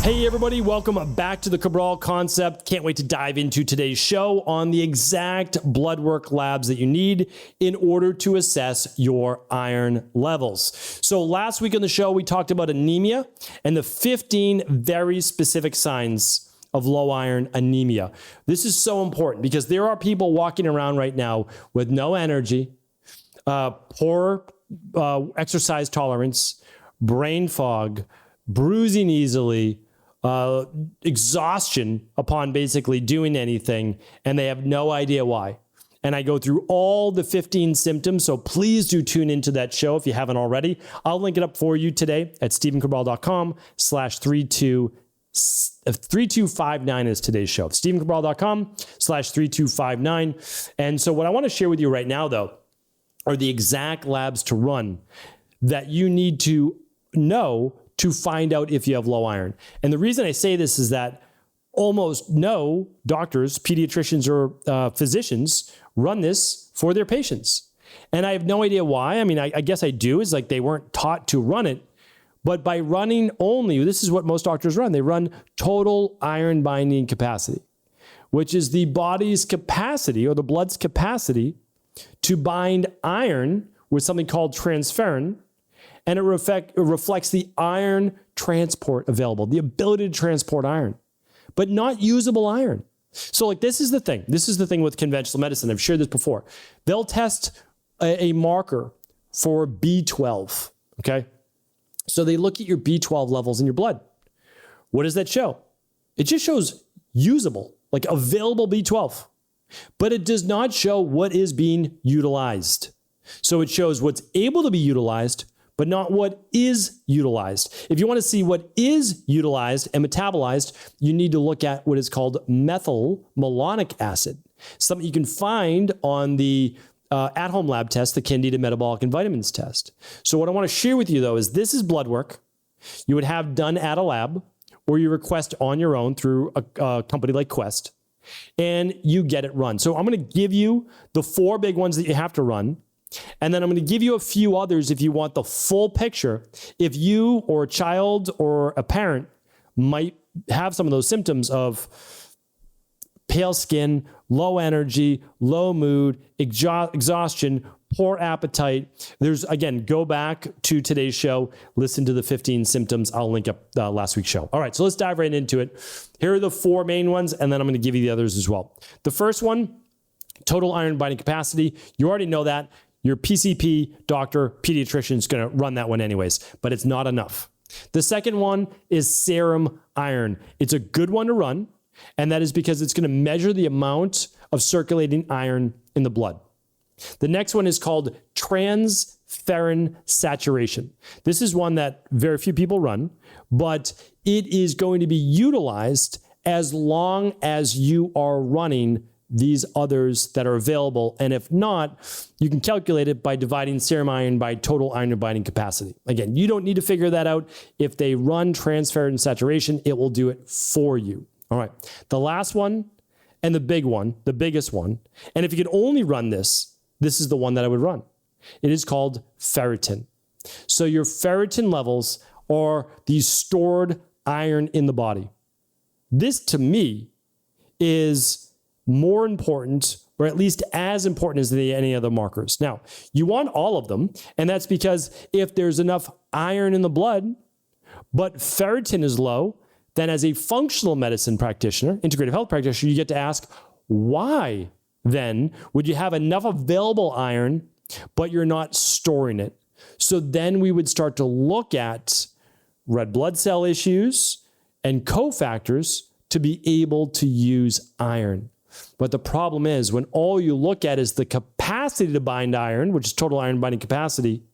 Hey everybody, welcome back to the Cabral Concept. Can't wait to dive into today's show on the exact blood work labs that you need in order to assess your iron levels. So last week on the show, we talked about anemia and the 15 very specific signs of low iron anemia. This is so important because there are people walking around right now with no energy, poor exercise tolerance, brain fog, bruising easily, exhaustion upon basically doing anything, and they have no idea why. And I go through all the 15 symptoms, so please do tune into that show if you haven't already. I'll link it up for you today at stephencabral.com/3259 is today's show. stephencabral.com/3259. And so what I want to share with you right now, though, are the exact labs to run that you need to know to find out if you have low iron. And the reason I say this is that almost no doctors, pediatricians, or physicians run this for their patients. And I have no idea why. I mean, I guess I do. It's like they weren't taught to run it. But by running only, this is what most doctors run. They run total iron binding capacity, which is the body's capacity or the blood's capacity to bind iron with something called transferrin. And it reflects the iron transport available, the ability to transport iron, but not usable iron. So like this is the thing. This is the thing with conventional medicine. I've shared this before. They'll test a marker for B12, okay? So they look at your B12 levels in your blood. What does that show? It just shows usable, like available B12, but it does not show what is being utilized. So it shows what's able to be utilized, but not what is utilized. If you want to see what is utilized and metabolized, you need to look at what is called methylmalonic acid, something you can find on the at-home lab test, the Candida Metabolic and Vitamins test. So what I want to share with you, though, is this is blood work you would have done at a lab, or you request on your own through a company like Quest, and you get it run. So I'm going to give you the 4 big ones that you have to run. And then I'm going to give you a few others if you want the full picture. If you or a child or a parent might have some of those symptoms of pale skin, low energy, low mood, exhaustion, poor appetite. Again, go back to today's show, listen to the 15 symptoms. I'll link up last week's show. All right, so let's dive right into it. Here are the 4 main ones, and then I'm going to give you the others as well. The first one, total iron binding capacity. You already know that. Your PCP, doctor, pediatrician is going to run that one anyways, but it's not enough. The second one is serum iron. It's a good one to run, and that is because it's going to measure the amount of circulating iron in the blood. The next one is called transferrin saturation. This is one that very few people run, but it is going to be utilized as long as you are running these others that are available. And if not, you can calculate it by dividing serum iron by total iron binding capacity. Again, you don't need to figure that out. If they run transferrin saturation, it will do it for you. All right. The last one and the big one, the biggest one, and if you could only run this, this is the one that I would run. It is called ferritin. So your ferritin levels are the stored iron in the body. This to me is more important, or at least as important as any other markers. Now, you want all of them, and that's because if there's enough iron in the blood, but ferritin is low, then as a functional medicine practitioner, integrative health practitioner, you get to ask, why then would you have enough available iron, but you're not storing it? So then we would start to look at red blood cell issues and cofactors to be able to use iron. But the problem is when all you look at is the capacity to bind iron, which is total iron binding capacity,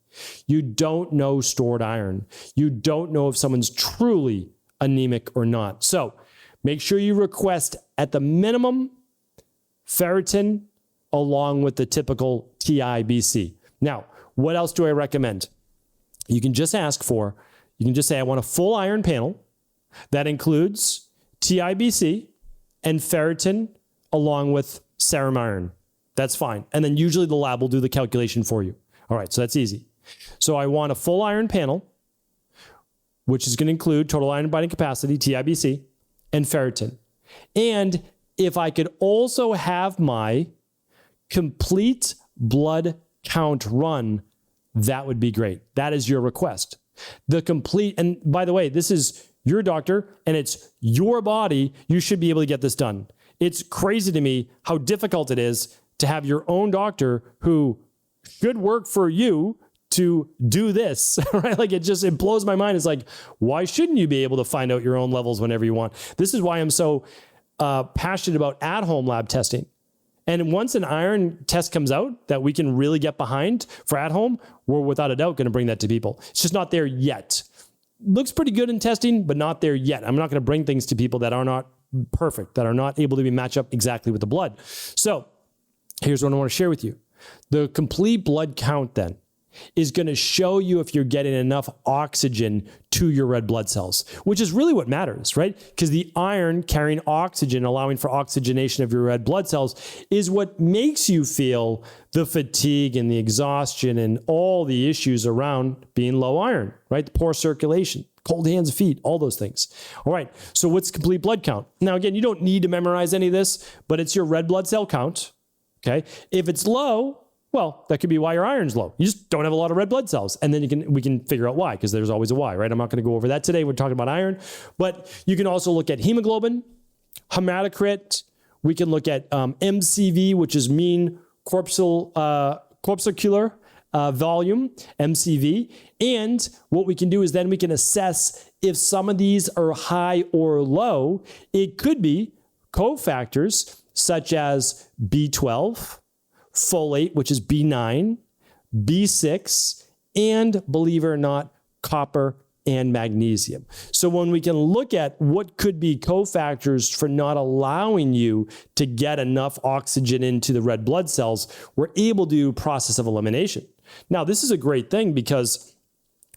you don't know stored iron. You don't know if someone's truly anemic or not. So make sure you request at the minimum ferritin along with the typical TIBC. Now, what else do I recommend? You can just ask for, you can just say, I want a full iron panel that includes TIBC and ferritin along with serum iron. That's fine. And then usually the lab will do the calculation for you. All right, so that's easy. So I want a full iron panel which is going to include total iron binding capacity, TIBC, and ferritin. And if I could also have my complete blood count run, that would be great. That is your request. The complete, and by the way, this is your doctor and it's your body. You should be able to get this done. It's crazy to me how difficult it is to have your own doctor who should work for you to do this, right? Like it blows my mind. It's like, why shouldn't you be able to find out your own levels whenever you want? This is why I'm so passionate about at-home lab testing. And once an iron test comes out that we can really get behind for at home, we're without a doubt going to bring that to people. It's just not there yet. Looks pretty good in testing, but not there yet. I'm not going to bring things to people that are not perfect, that are not able to be matched up exactly with the blood. So here's what I want to share with you. The complete blood count then is going to show you if you're getting enough oxygen to your red blood cells, which is really what matters, right? Because the iron carrying oxygen, allowing for oxygenation of your red blood cells, is what makes you feel the fatigue and the exhaustion and all the issues around being low iron, right? The poor circulation, cold hands, feet, all those things. All right, so what's complete blood count? Now, again, you don't need to memorize any of this, but it's your red blood cell count, okay? If it's low, well, that could be why your iron's low. You just don't have a lot of red blood cells. And then we can figure out why, because there's always a why, right? I'm not going to go over that today. We're talking about iron. But you can also look at hemoglobin, hematocrit. We can look at MCV, which is mean corpuscular volume, MCV. And what we can do is then we can assess if some of these are high or low. It could be cofactors such as B12, folate, which is B9, B6, and believe it or not, copper and magnesium. So when we can look at what could be cofactors for not allowing you to get enough oxygen into the red blood cells, we're able to do process of elimination. Now, this is a great thing because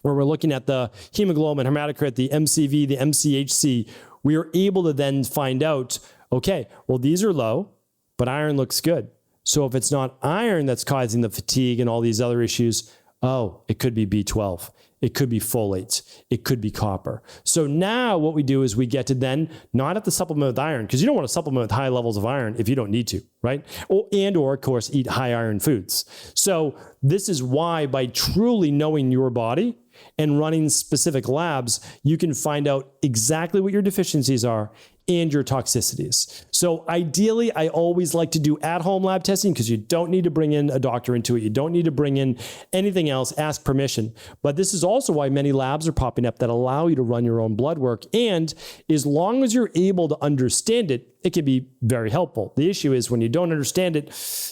when we're looking at the hemoglobin, hematocrit, the MCV, the MCHC, we are able to then find out, okay, well, these are low, but iron looks good. So if it's not iron that's causing the fatigue and all these other issues, oh, it could be B12. It could be folate. It could be copper. So now what we do is we get to then not have to supplement with iron, because you don't want to supplement with high levels of iron if you don't need to, right? Or of course, eat high iron foods. So this is why by truly knowing your body and running specific labs, you can find out exactly what your deficiencies are and your toxicities. So ideally, I always like to do at-home lab testing because you don't need to bring in a doctor into it. You don't need to bring in anything else, ask permission. But this is also why many labs are popping up that allow you to run your own blood work. And as long as you're able to understand it, it can be very helpful. The issue is when you don't understand it,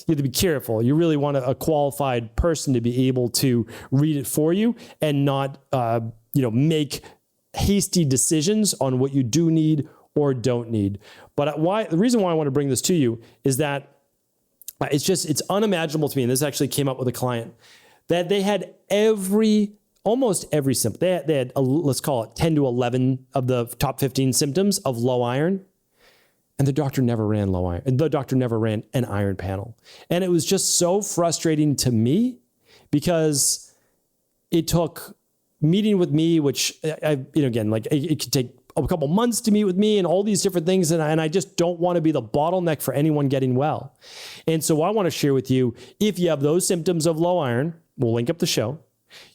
you have to be careful. You really want a qualified person to be able to read it for you and not make hasty decisions on what you do need or don't need. But the reason why I want to bring this to you is that it's unimaginable to me, and this actually came up with a client, that they had almost every symptom. They had let's call it 10 to 11 of the top 15 symptoms of low iron, and the doctor never ran low iron. And the doctor never ran an iron panel. And it was just so frustrating to me because it took meeting with me, which it could take a couple months to meet with me and all these different things. And I just don't want to be the bottleneck for anyone getting well. And so I want to share with you, if you have those symptoms of low iron, we'll link up the show.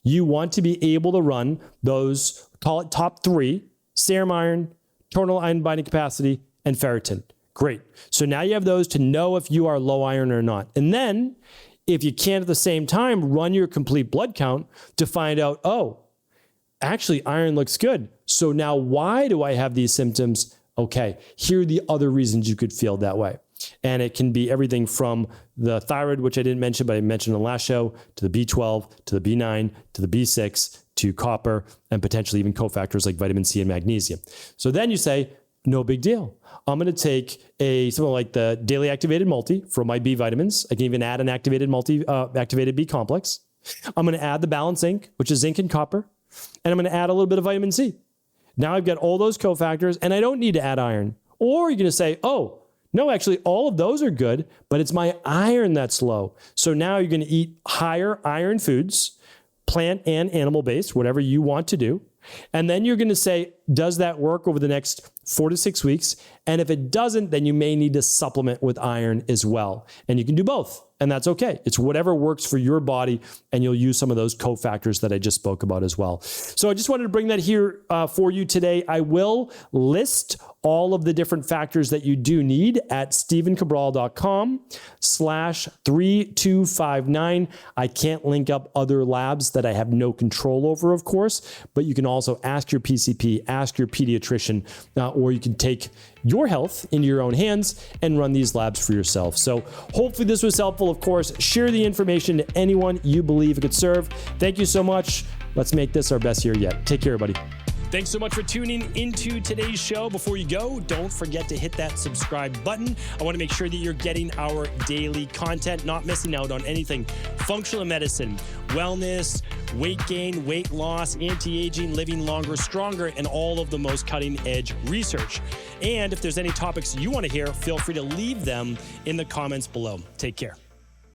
You want to be able to run those, call it top 3, serum iron, total iron binding capacity, and ferritin. Great. So now you have those to know if you are low iron or not. And then if you can at the same time, run your complete blood count to find out, oh, actually iron looks good. So now why do I have these symptoms? Okay, here are the other reasons you could feel that way. And it can be everything from the thyroid, which I didn't mention, but I mentioned in the last show, to the B12, to the B9, to the B6, to copper, and potentially even cofactors like vitamin C and magnesium. So then you say, no big deal. I'm going to take something like the daily activated multi for my B vitamins. I can even add an activated B complex. I'm going to add the balance zinc, which is zinc and copper. And I'm going to add a little bit of vitamin C. Now I've got all those cofactors and I don't need to add iron. Or you're going to say, oh, no, actually all of those are good, but it's my iron that's low. So now you're going to eat higher iron foods, plant and animal based, whatever you want to do. And then you're going to say, does that work over the next 4 to 6 weeks? And if it doesn't, then you may need to supplement with iron as well. And you can do both, and that's okay. It's whatever works for your body, and you'll use some of those cofactors that I just spoke about as well. So I just wanted to bring that here for you today. I will list all of the different factors that you do need at stevencabral.com/3259. I can't link up other labs that I have no control over, of course, but you can also ask your PCP, ask your pediatrician, or you can take your health into your own hands and run these labs for yourself. So hopefully this was helpful. Of course, share the information to anyone you believe it could serve. Thank you so much. Let's make this our best year yet. Take care, everybody. Thanks so much for tuning into today's show. Before you go, don't forget to hit that subscribe button. I want to make sure that you're getting our daily content, not missing out on anything. Functional medicine, wellness, weight gain, weight loss, anti-aging, living longer, stronger, and all of the most cutting-edge research. And if there's any topics you want to hear, feel free to leave them in the comments below. Take care.